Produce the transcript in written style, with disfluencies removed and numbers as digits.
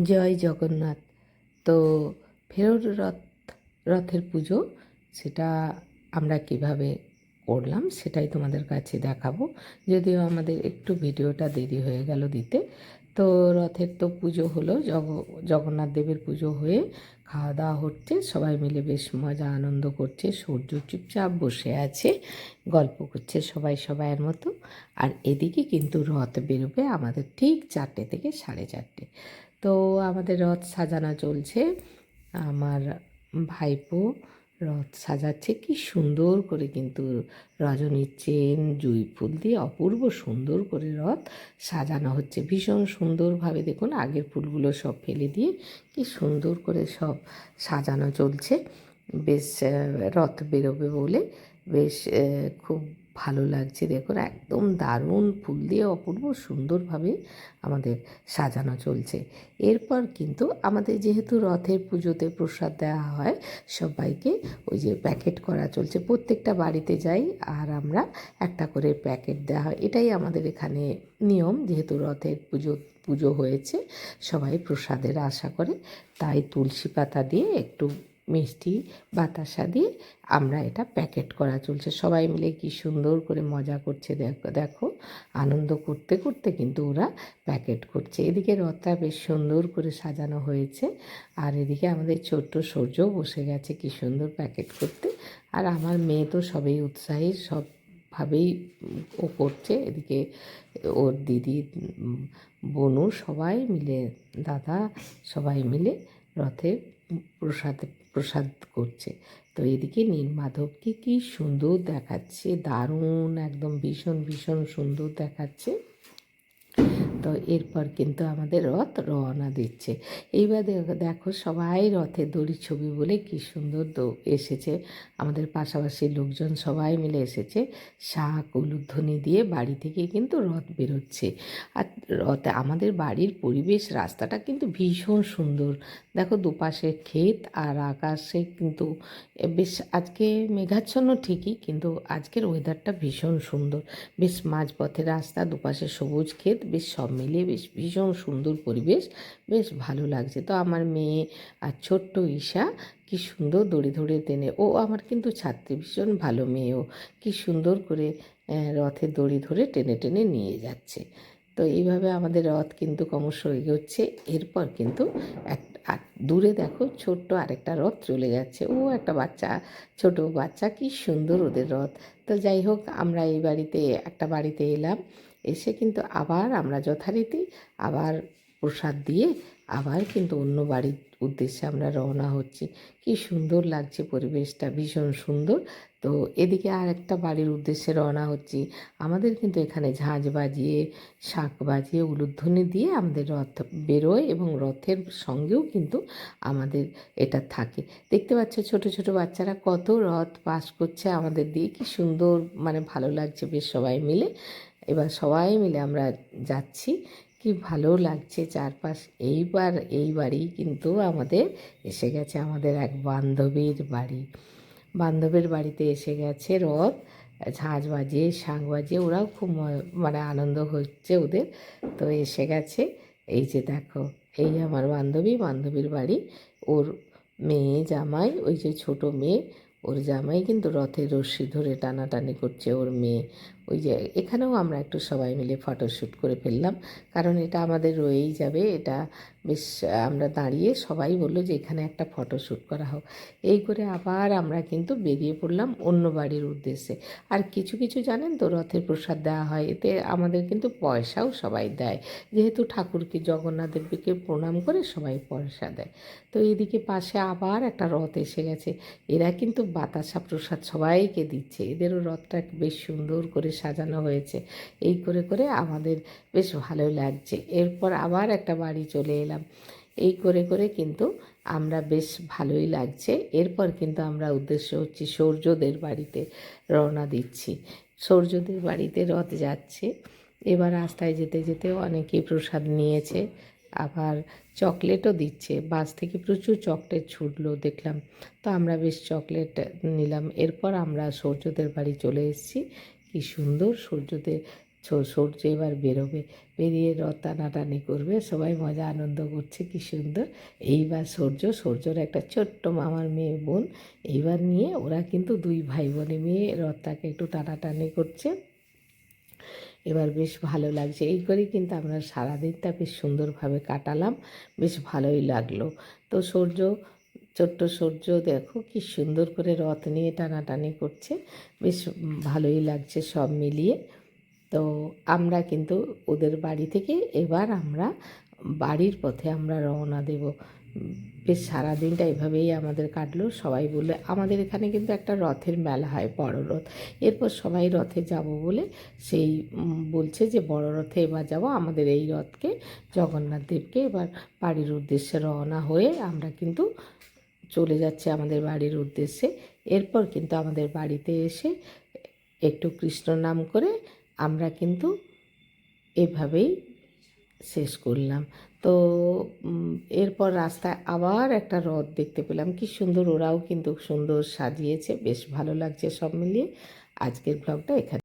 জয় জগন্নাথ। তো ফেরত রথের পুজো সেটা আমরা কিভাবে করলাম সেটাই তোমাদের কাছে দেখাবো। যদিও আমাদের একটু ভিডিওটা দেরি হয়ে গেল দিতে। তো রথের তো পুজো হলো, জগন্নাথ দেবের পুজো হয়ে খাওয়া দাওয়া হচ্ছে, সবাই মিলে বেশ মজা আনন্দ করছে। সূর্য চুপচাপ বসে আছে, গল্প করছে সবাই সবাইয়ের মতো। আর এদিকে কিন্তু রথ বেরোবে আমাদের ঠিক 4টে থেকে 4:30। তো আমাদের রথ সাজানো চলছে। আমার ভাইপো রথ সাজাচ্ছে, কি সুন্দর করে কিন্তু রজনীর চেন জুঁই ফুল দিয়ে অপূর্ব সুন্দর করে রথ সাজানো হচ্ছে। ভীষণ সুন্দরভাবে দেখুন, আগের ফুলগুলো সব ফেলে দিয়ে কি সুন্দর করে সব সাজানো চলছে। বেশ রথ বেরোবে বলে বেশ খুব ভালো লাগছে। দেখুন একদম দারুণ ফুল দিয়ে অপূর্ব সুন্দরভাবে আমাদের সাজানো চলছে। এরপর কিন্তু আমাদের যেহেতু রথের পুজোতে প্রসাদ দেওয়া হয় সবাইকে, ওই যে প্যাকেট করা চলছে, প্রত্যেকটা বাড়িতে যাই আর আমরা একটা করে প্যাকেট দেওয়া হয়। এটাই আমাদের এখানে নিয়ম, যেহেতু রথের পুজো হয়েছে সবাই প্রসাদের আশা করে, তাই তুলসী পাতা দিয়ে একটু মিষ্টি বাতাসা দিয়ে আমরা এটা প্যাকেট করা চলছে। সবাই মিলে কি সুন্দর করে মজা করছে, দেখো দেখো আনন্দ করতে করতে কিন্তু ওরা প্যাকেট করছে। এদিকে রথটা বেশ সুন্দর করে সাজানো হয়েছে, আর এদিকে আমাদের ছোট্ট সূর্যও বসে গেছে কি সুন্দর প্যাকেট করতে। আর আমার মেয়ে তো সবই উৎসাহী, সবভাবেই ও করছে। এদিকে ওর দিদি, বোনু সবাই মিলে, দাদা সবাই মিলে রথে প্রসাদ করছে। তো এদিকে নীলমাধবকে কি সুন্দর দেখাচ্ছে, দারুণ একদম ভীষণ ভীষণ সুন্দর দেখাচ্ছে। তো এরপর কিন্তু আমাদের রথ রওনা দিচ্ছে। এইবার দেখো সবাই রথের দড়ির ছবি বলে কি সুন্দর এসেছে। আমাদের পাশাপাশি লোকজন সবাই মিলে এসেছে, শাঁখ উলুধ্বনি দিয়ে বাড়ি থেকে কিন্তু রথ বেরোচ্ছে। আর রথে আমাদের বাড়ির পরিবেশ, রাস্তাটা কিন্তু ভীষণ সুন্দর। দেখো দুপাশে ক্ষেত আর আকাশে কিন্তু বেশ আজকে মেঘাচ্ছন্ন ঠিকই, কিন্তু আজকের ওয়েদারটা ভীষণ সুন্দর। বেশ মাঝপথের রাস্তা, দুপাশে সবুজ ক্ষেত, বেশ সব মিলিয়ে বেশ ভীষণ সুন্দর পরিবেশ, বেশ ভালো লাগছে। তো আমার মেয়ে আর ছোট্ট ঈশা কি সুন্দর দড়ি ধরে টেনে, ও আমার কিন্তু ছাত্রী, ভীষণ ভালো মেয়েও, কি সুন্দর করে রথের দড়ি ধরে টেনে টেনে নিয়ে যাচ্ছে। তো এইভাবে আমাদের রথ কিন্তু ক্রমশ এগোচ্ছে। এরপর কিন্তু আর দূরে দেখো ছোট্ট আরেকটা রথ চলে যাচ্ছে, ও একটা বাচ্চা, ছোট বাচ্চা, কি সুন্দর ওদের রথ। তো যাই হোক, আমরা এই একটা বাড়িতে এলাম, এসে কিন্তু আবার আমরা যথারীতি আবার প্রসাদ দিয়ে আবার কিন্তু অন্য বাড়ির উদ্দেশ্যে আমরা রওনা হচ্ছি। কি সুন্দর লাগছে পরিবেশটা, ভীষণ সুন্দর। তো এদিকে আর একটা বাড়ির উদ্দেশ্যে রওনা হচ্ছি। আমাদের কিন্তু এখানে ঝাঁঝ বাজিয়ে, শাঁখ বাজিয়ে, উলুধ্বনি দিয়ে আমাদের রথ বেরোয়, এবং রথের সঙ্গেও কিন্তু আমাদের এটা থাকে। দেখতে পাচ্ছ ছোট ছোট বাচ্চারা কত রথ পাস করছে আমাদের দিয়ে, কি সুন্দর, মানে ভালো লাগছে বেশ সবাই মিলে। এবার সবাই মিলে আমরা যাচ্ছি, কি ভালো লাগছে চারপাশ। এইবার এই বাড়ি কিন্তু আমাদের এসে গেছে, আমাদের এক বান্ধবীর বাড়ি। বান্ধবীর বাড়িতে এসে গেছে রথ, ঝাঁঝ বাজিয়ে শাঁখ বাজিয়ে, ওরাও খুব মানে আনন্দ হচ্ছে ওদের। তো এসে গেছে, এই যে দেখো, এই আমার বান্ধবীর বাড়ি। ওর মেয়ে জামাই, ওই যে ছোট মেয়ে, ওর জামাই কিন্তু রথের রশ্মি ধরে টানাটানি করছে ওর মেয়ে। ওই যে এখানেও আমরা একটু সবাই মিলে ফটোশ্যুট করে ফেললাম, কারণ এটা আমাদের রয়েই যাবে। এটা বেশ আমরা দাঁড়িয়ে সবাই বললো যে এখানে একটা ফটোশ্যুট করা হোক। এই করে আবার আমরা কিন্তু বেরিয়ে পড়লাম অন্য বাড়ির উদ্দেশ্যে। আর কিছু কিছু জানেন তো, রথের প্রসাদ দেওয়া হয়, এতে আমাদের কিন্তু পয়সাও সবাই দেয়, যেহেতু ঠাকুরকে জগন্নাথ দেবকে প্রণাম করে সবাই পয়সা দেয়। তো এইদিকে পাশে আবার একটা রথ এসে গেছে, এরা কিন্তু বাতাসা প্রসাদ সবাইকে দিচ্ছে। এদেরও রথটা বেশ সুন্দর করে সাজানো হয়েছে। এই করে করে আমাদের বেশ ভালোই লাগছে। এরপর আবার একটা বাড়ি চলে এলাম, এই করে করে কিন্তু আমরা বেশ ভালোই লাগছে। এরপর কিন্তু আমরা উদ্দেশ্য হচ্ছে সূর্যদের বাড়িতে রওনা দিচ্ছি। সূর্যদের বাড়িতে রথ যাচ্ছে। এবার রাস্তায় যেতে যেতে অনেকেই প্রসাদ নিয়েছে, আবার চকলেটও দিচ্ছে। বাস থেকে প্রচুর চকলেট ছুটলো দেখলাম, তো আমরা বেশ চকলেট নিলাম। এরপর আমরা সূর্যদের বাড়ি চলে এসেছি। কি সুন্দর সূর্যদের সূর্য এবার বেরোবে, বেরিয়ে রথ টানাটানি করবে, সবাই মজা আনন্দ করছে, কী সুন্দর। এইবার সূর্যর একটা ছোট্ট মামার মেয়ে বোন এইবার নিয়ে ওরা কিন্তু দুই ভাই বোনে মেয়ে রথটাকে একটু টানাটানি করছে। এবার বেশ ভালো লাগছে। এই করেই কিন্তু আমরা সারাদিনটা বেশ সুন্দরভাবে কাটালাম, বেশ ভালোই লাগলো। তো ছোট্ট সূর্য দেখো কি সুন্দর করে রথ নিয়ে টানাটানি করছে, বেশ ভালোই লাগছে সব মিলিয়ে। তো আমরা কিন্তু ওদের বাড়ি থেকে এবার আমরা বাড়ির পথে আমরা রওনা দেব। বেশ সারাদিনটা এভাবেই আমাদের কাটলো। সবাই বললে আমাদের এখানে কিন্তু একটা রথের মেলা হয়, বড় রথ। এরপর সবাই রথে যাব বলে সেই বলছে যে বড় রথে এবার যাব। আমাদের এই রথকে জগন্নাথ দেবকে এবার বাড়ির উদ্দেশ্যে রওনা হয়ে আমরা কিন্তু চলে যাচ্ছে আমাদের বাড়ির উদ্দেশ্যে। এরপর কিন্তু আমাদের বাড়িতে এসে একটু কৃষ্ণ নাম করে আমরা কিন্তু এভাবেই শেষ করলাম। তো এরপর রাস্তায় আবার একটা রথ দেখতে পেলাম, কি সুন্দর, ওরাও কিন্তু সুন্দর সাজিয়েছে, বেশ ভালো লাগছে সব মিলিয়ে। আজকের ব্লগটা এখানে।